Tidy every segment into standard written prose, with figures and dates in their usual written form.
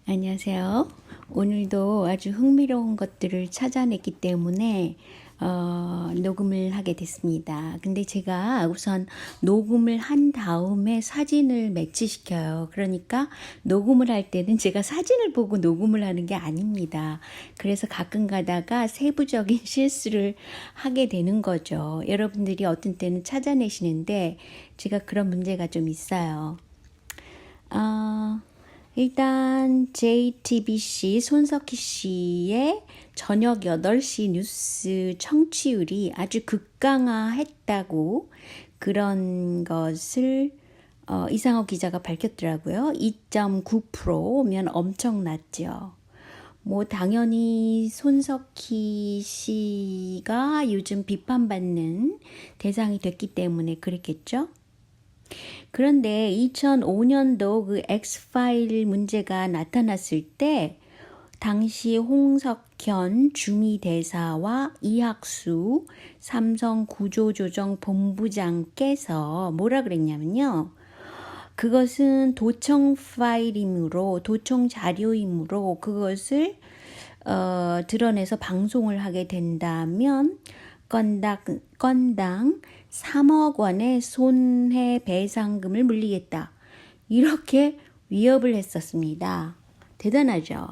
안녕하세요. 오늘도 아주 흥미로운 것들을 찾아냈기 때문에 녹음을 하게 됐습니다. 근데 제가 우선 녹음을 한 다음에 사진을 매치시켜요. 그러니까 녹음을 할 때는 제가 사진을 보고 녹음을 하는 게 아닙니다. 그래서 가끔 가다가 세부적인 실수를 하게 되는 거죠. 여러분들이 어떤 때는 찾아내시는데 제가 그런 문제가 좀 있어요. 일단 JTBC 손석희 씨의 저녁 8시 뉴스 청취율이 아주 극강화했다고 그런 것을 이상호 기자가 밝혔더라고요. 2.9%면 엄청났죠. 뭐 당연히 손석희 씨가 요즘 비판받는 대상이 됐기 때문에 그랬겠죠. 그런데 2005년도 그 X파일 문제가 나타났을 때 당시 홍석현 주미대사와 이학수 삼성 구조조정본부장께서 뭐라 그랬냐면요. 그것은 도청 파일이므로 도청 자료이므로 그것을 드러내서 방송을 하게 된다면 건당 3억 원의 손해배상금을 물리겠다. 이렇게 위협을 했었습니다. 대단하죠.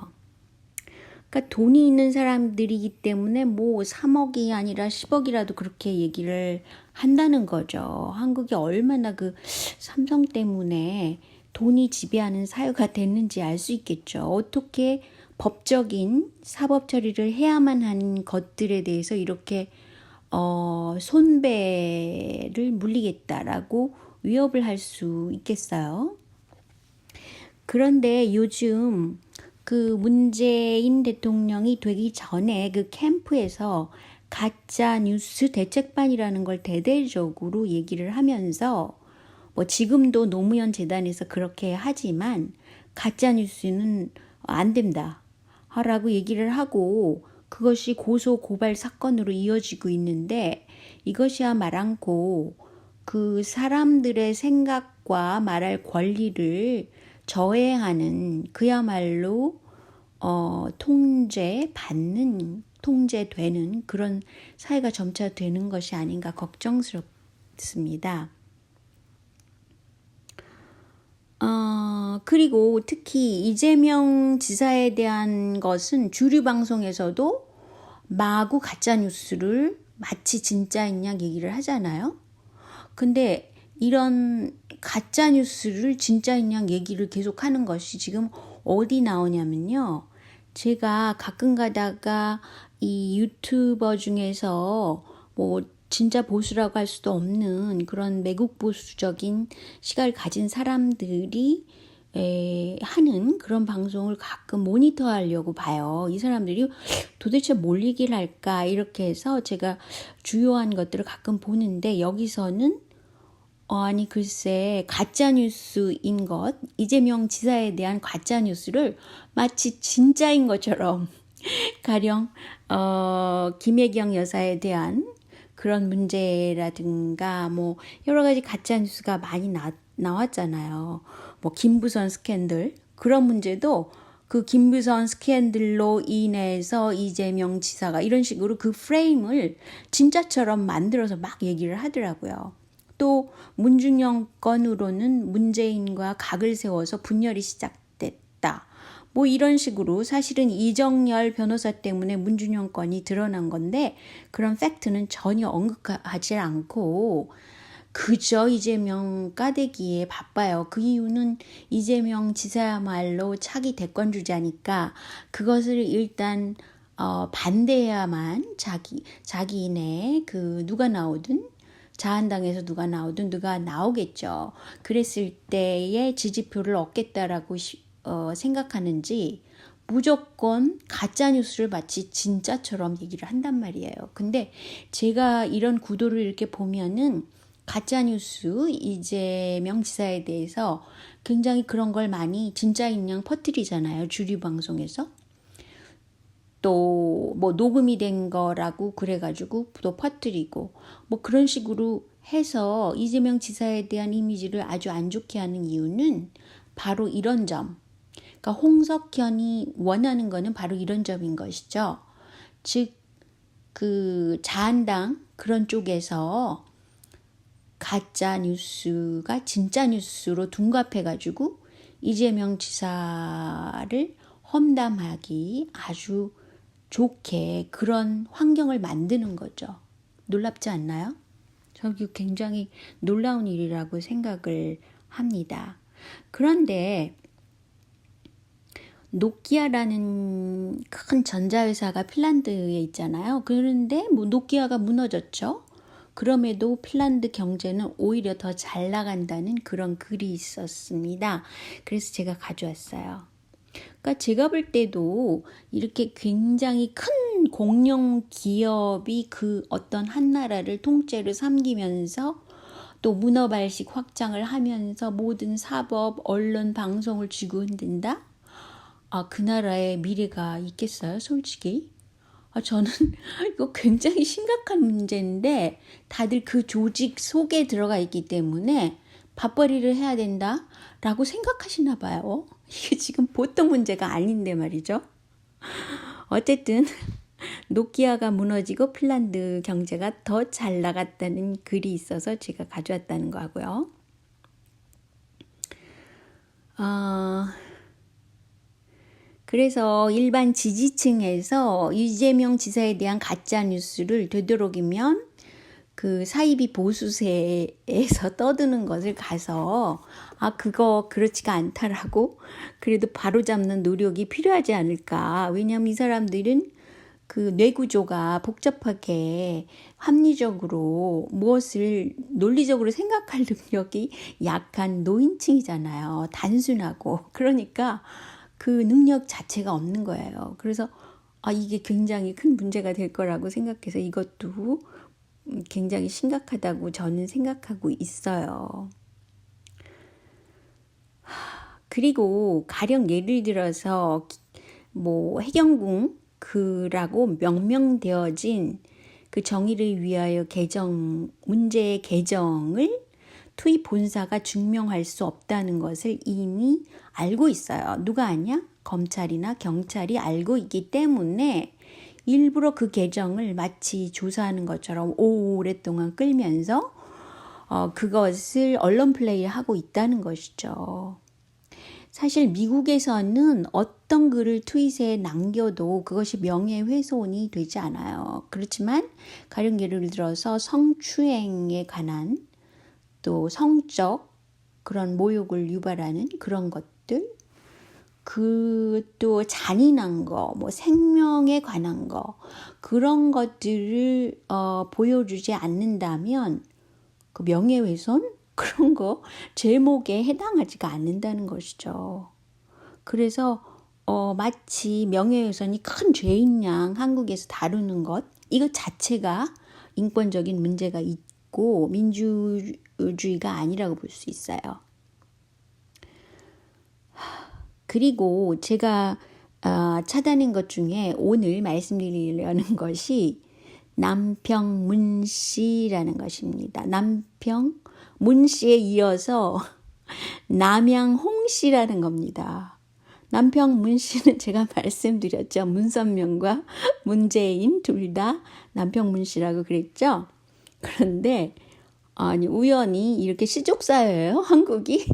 그러니까 돈이 있는 사람들이기 때문에 뭐 3억이 아니라 10억이라도 그렇게 얘기를 한다는 거죠. 한국이 얼마나 그 삼성 때문에 돈이 지배하는 사회가 됐는지 알 수 있겠죠. 어떻게 법적인 사법 처리를 해야만 하는 것들에 대해서 이렇게 손배를 물리겠다라고 위협을 할 수 있겠어요. 그런데 요즘 그 문재인 대통령이 되기 전에 그 캠프에서 가짜 뉴스 대책반이라는 걸 대대적으로 얘기를 하면서 뭐 지금도 노무현 재단에서 그렇게 하지만 가짜 뉴스는 안 된다 라고 얘기를 하고 그것이 고소 고발 사건으로 이어지고 있는데 이것이야 말 않고 그 사람들의 생각과 말할 권리를 저해하는 그야말로 통제되는 그런 사회가 점차 되는 것이 아닌가 걱정스럽습니다. 그리고 특히 이재명 지사에 대한 것은 주류 방송에서도 마구 가짜 뉴스를 마치 진짜인 양 얘기를 하잖아요. 근데 이런 가짜 뉴스를 진짜인 양 얘기를 계속 하는 것이 지금 어디 나오냐면요. 제가 가끔 가다가 이 유튜버 중에서 뭐 진짜 보수라고 할 수도 없는 그런 매국 보수적인 시각을 가진 사람들이 하는 그런 방송을 가끔 모니터하려고 봐요. 이 사람들이 도대체 뭘 얘기를 할까 이렇게 해서 제가 주요한 것들을 가끔 보는데 여기서는 아니 글쎄 가짜뉴스인 것 이재명 지사에 대한 가짜뉴스를 마치 진짜인 것처럼 가령 김혜경 여사에 대한 그런 문제라든가 뭐 여러 가지 가짜 뉴스가 많이 나왔잖아요. 뭐 김부선 스캔들 그런 문제도 그 김부선 스캔들로 인해서 이재명 지사가 이런 식으로 그 프레임을 진짜처럼 만들어서 막 얘기를 하더라고요. 또 문준영 건으로는 문재인과 각을 세워서 분열이 시작됐다. 뭐 이런 식으로 사실은 이정열 변호사 때문에 문준영 건이 드러난 건데 그런 팩트는 전혀 언급하지 않고 그저 이재명 까대기에 바빠요. 그 이유는 이재명 지사야말로 차기 대권 주자니까 그것을 일단 반대해야만 자기네 그 누가 나오든 자한당에서 누가 나오든 누가 나오겠죠. 그랬을 때의 지지표를 얻겠다라고 생각하는지 무조건 가짜뉴스를 마치 진짜처럼 얘기를 한단 말이에요. 근데 제가 이런 구도를 이렇게 보면은 가짜뉴스 이재명 지사에 대해서 굉장히 그런 걸 많이 진짜인 양 퍼뜨리잖아요. 주류 방송에서. 또 뭐 녹음이 된 거라고 그래가지고 또 퍼뜨리고 뭐 그런 식으로 해서 이재명 지사에 대한 이미지를 아주 안 좋게 하는 이유는 바로 이런 점. 그러니까 홍석현이 원하는 거는 바로 이런 점인 것이죠. 즉, 그 자한당 그런 쪽에서 가짜 뉴스가 진짜 뉴스로 둔갑해가지고 이재명 지사를 험담하기 아주 좋게 그런 환경을 만드는 거죠. 놀랍지 않나요? 저기 굉장히 놀라운 일이라고 생각을 합니다. 그런데 노키아라는 큰 전자회사가 핀란드에 있잖아요. 그런데 뭐 노키아가 무너졌죠. 그럼에도 핀란드 경제는 오히려 더 잘 나간다는 그런 글이 있었습니다. 그래서 제가 가져왔어요. 그러니까 제가 볼 때도 이렇게 굉장히 큰 공룡 기업이 그 어떤 한 나라를 통째로 삼기면서 또 문어발식 확장을 하면서 모든 사법, 언론, 방송을 쥐고 흔든다? 그 나라의 미래가 있겠어요, 솔직히? 저는 이거 굉장히 심각한 문제인데 다들 그 조직 속에 들어가 있기 때문에 밥벌이를 해야 된다라고 생각하시나 봐요. 이게 지금 보통 문제가 아닌데 말이죠. 어쨌든 노키아가 무너지고 핀란드 경제가 더 잘 나갔다는 글이 있어서 제가 가져왔다는 거고요. 그래서 일반 지지층에서 이재명 지사에 대한 가짜 뉴스를 되도록이면 그 사이비 보수세에서 떠드는 것을 가서 그거 그렇지가 않다라고 그래도 바로잡는 노력이 필요하지 않을까. 왜냐하면 이 사람들은 그 뇌구조가 복잡하게 합리적으로 무엇을 논리적으로 생각할 능력이 약한 노인층이잖아요. 단순하고. 그러니까 그 능력 자체가 없는 거예요. 그래서 이게 굉장히 큰 문제가 될 거라고 생각해서 이것도 굉장히 심각하다고 저는 생각하고 있어요. 그리고 가령 예를 들어서 뭐 해경궁 그라고 명명되어진 그 정의를 위하여 문제의 개정을 투입 본사가 증명할 수 없다는 것을 이미 알고 있어요. 누가 아냐? 검찰이나 경찰이 알고 있기 때문에 일부러 그 개정을 마치 조사하는 것처럼 오랫동안 끌면서 그것을 언론 플레이하고 있다는 것이죠. 사실 미국에서는 어떤 글을 트윗에 남겨도 그것이 명예훼손이 되지 않아요. 그렇지만 가령 예를 들어서 성추행에 관한 또 성적 그런 모욕을 유발하는 그런 것들, 또 잔인한 거, 뭐 생명에 관한 거 그런 것들을 보여주지 않는다면 그 명예훼손 그런 거 제목에 해당하지가 않는다는 것이죠. 그래서 마치 명예훼손이 큰 죄인 양 한국에서 다루는 것 이것 자체가 인권적인 문제가 있고 민주주의가 아니라고 볼 수 있어요. 그리고 제가 찾아낸 것 중에 오늘 말씀드리려는 것이 남평문 씨라는 것입니다. 남평문 씨에 이어서 남양홍 씨라는 겁니다. 남평문 씨는 제가 말씀드렸죠. 문선명과 문재인 둘 다 남평문 씨라고 그랬죠. 그런데 우연히 이렇게 시족사예요, 한국이.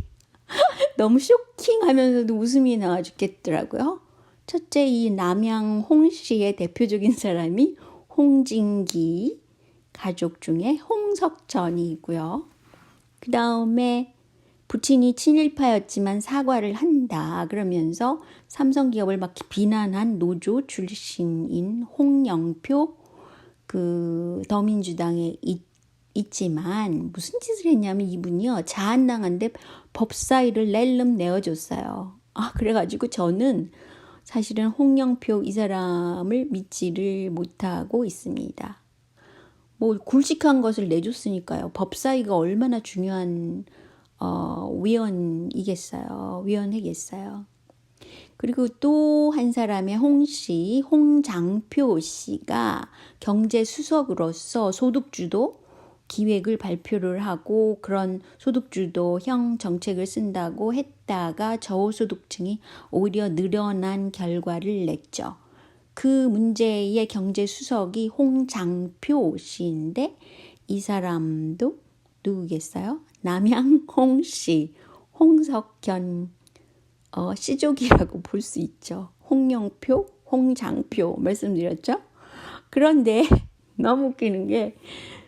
너무 쇼킹하면서도 웃음이 나와 죽겠더라고요. 첫째 이 남양홍 씨의 대표적인 사람이 홍진기 가족 중에 홍석천이고요. 그 다음에 부친이 친일파였지만 사과를 한다 그러면서 삼성기업을 막 비난한 노조 출신인 홍영표 그 더민주당에 있지만 무슨 짓을 했냐면 이분이요 자한당한데 법사위를 낼름 내어줬어요. 그래가지고 저는 사실은 홍영표 이 사람을 믿지를 못하고 있습니다. 뭐 굵직한 것을 내줬으니까요. 법사위가 얼마나 중요한 위원회겠어요. 그리고 또 한 사람의 홍장표 씨가 경제수석으로서 소득주도 기획을 발표를 하고 그런 소득주도형 정책을 쓴다고 했다가 저소득층이 오히려 늘어난 결과를 냈죠. 그 문제의 경제수석이 홍장표 씨인데 이 사람도 누구겠어요? 남양 홍씨, 홍석현 씨족이라고 볼 수 있죠. 홍영표, 홍장표 말씀드렸죠. 그런데 너무 웃기는 게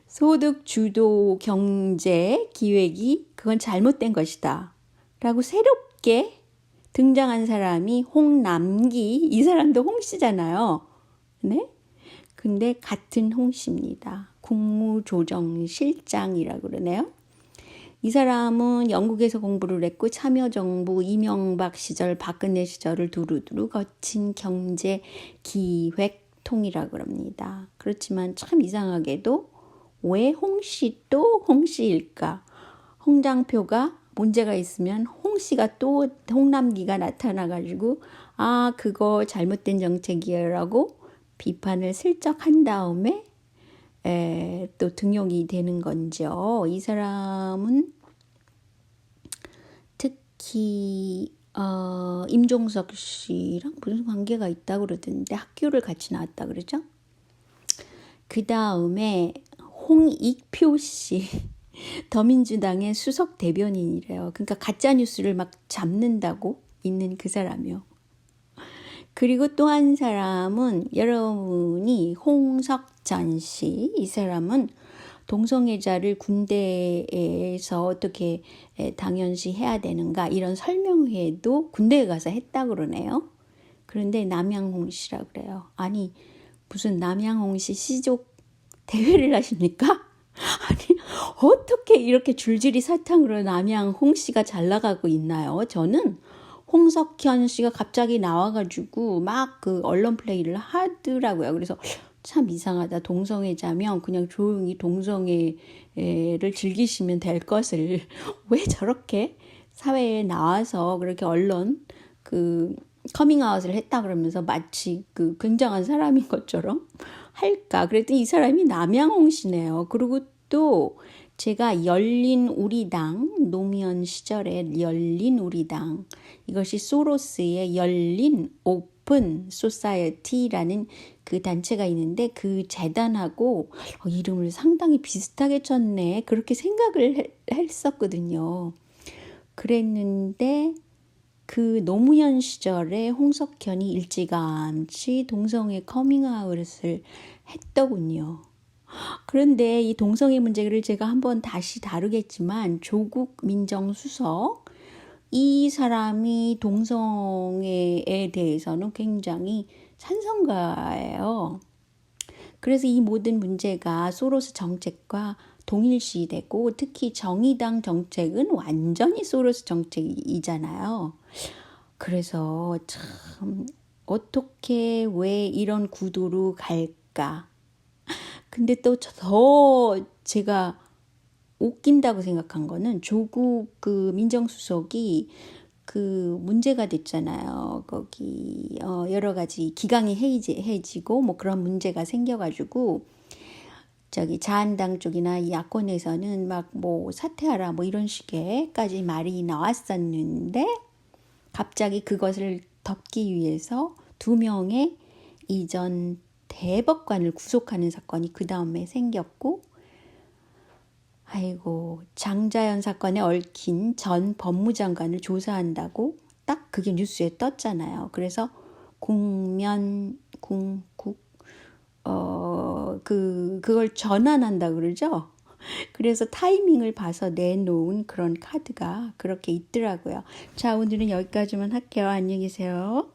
소득 주도 경제 기획이 그건 잘못된 것이다 라고 새롭게 등장한 사람이 홍남기, 이 사람도 홍씨잖아요. 네? 근데 같은 홍씨입니다. 국무조정실장이라고 그러네요. 이 사람은 영국에서 공부를 했고 참여정부 이명박 시절 박근혜 시절을 두루두루 거친 경제기획통이라고 그럽니다. 그렇지만 참 이상하게도 왜 홍씨 또 홍씨일까? 홍장표가 문제가 있으면 홍씨가 또 홍남기가 나타나가지고 아 그거 잘못된 정책이라고 비판을 슬쩍 한 다음에 또 등용이 되는 건죠. 이 사람은 특히 임종석 씨랑 무슨 관계가 있다고 그러던데 학교를 같이 나왔다 그러죠. 그 다음에 홍익표 씨 더민주당의 수석 대변인이래요. 그러니까 가짜뉴스를 막 잡는다고 있는 그 사람이요. 그리고 또 한 사람은 여러분이 홍석천 씨, 이 사람은 동성애자를 군대에서 어떻게 당연시 해야 되는가 이런 설명회도 군대에 가서 했다고 그러네요. 그런데 남양홍 씨라고 그래요. 아니 무슨 남양홍 씨 시족 대회를 하십니까? 아니 어떻게 이렇게 줄줄이 사탕으로 남양홍 씨가 잘 나가고 있나요? 저는 홍석현 씨가 갑자기 나와가지고 막 그 언론 플레이를 하더라고요. 그래서 참 이상하다. 동성애자면 그냥 조용히 동성애를 즐기시면 될 것을 왜 저렇게 사회에 나와서 그렇게 언론 그 커밍아웃을 했다 그러면서 마치 그 굉장한 사람인 것처럼 할까? 그랬더니 이 사람이 남양홍 씨네요. 그리고 또 제가 열린 우리당, 노무현 시절에 열린 우리당, 이것이 소로스의 열린 오픈 소사이어티라는 그 단체가 있는데 그 재단하고 이름을 상당히 비슷하게 쳤네. 그렇게 생각을 했었거든요. 그랬는데 그 노무현 시절에 홍석현이 일찌감치 동성애 커밍아웃을 했더군요. 그런데 이 동성애 문제를 제가 한번 다시 다루겠지만 조국 민정수석 이 사람이 동성애에 대해서는 굉장히 찬성가예요. 그래서 이 모든 문제가 소로스 정책과 동일시되고 특히 정의당 정책은 완전히 소로스 정책이잖아요. 그래서 참 어떻게 왜 이런 구도로 갈까? 근데 또 더 제가 웃긴다고 생각한 거는 조국 그 민정수석이 그 문제가 됐잖아요. 거기 여러 가지 기강이 해지고 뭐 그런 문제가 생겨가지고 저기 자한당 쪽이나 야권에서는 막 뭐 사퇴하라 뭐 이런 식의까지 말이 나왔었는데 갑자기 그것을 덮기 위해서 2명의 이전 대법관을 구속하는 사건이 그 다음에 생겼고 아이고 장자연 사건에 얽힌 전 법무장관을 조사한다고 딱 그게 뉴스에 떴잖아요. 그래서 그걸 전환한다 그러죠. 그래서 타이밍을 봐서 내놓은 그런 카드가 그렇게 있더라고요. 자, 오늘은 여기까지만 할게요. 안녕히 계세요.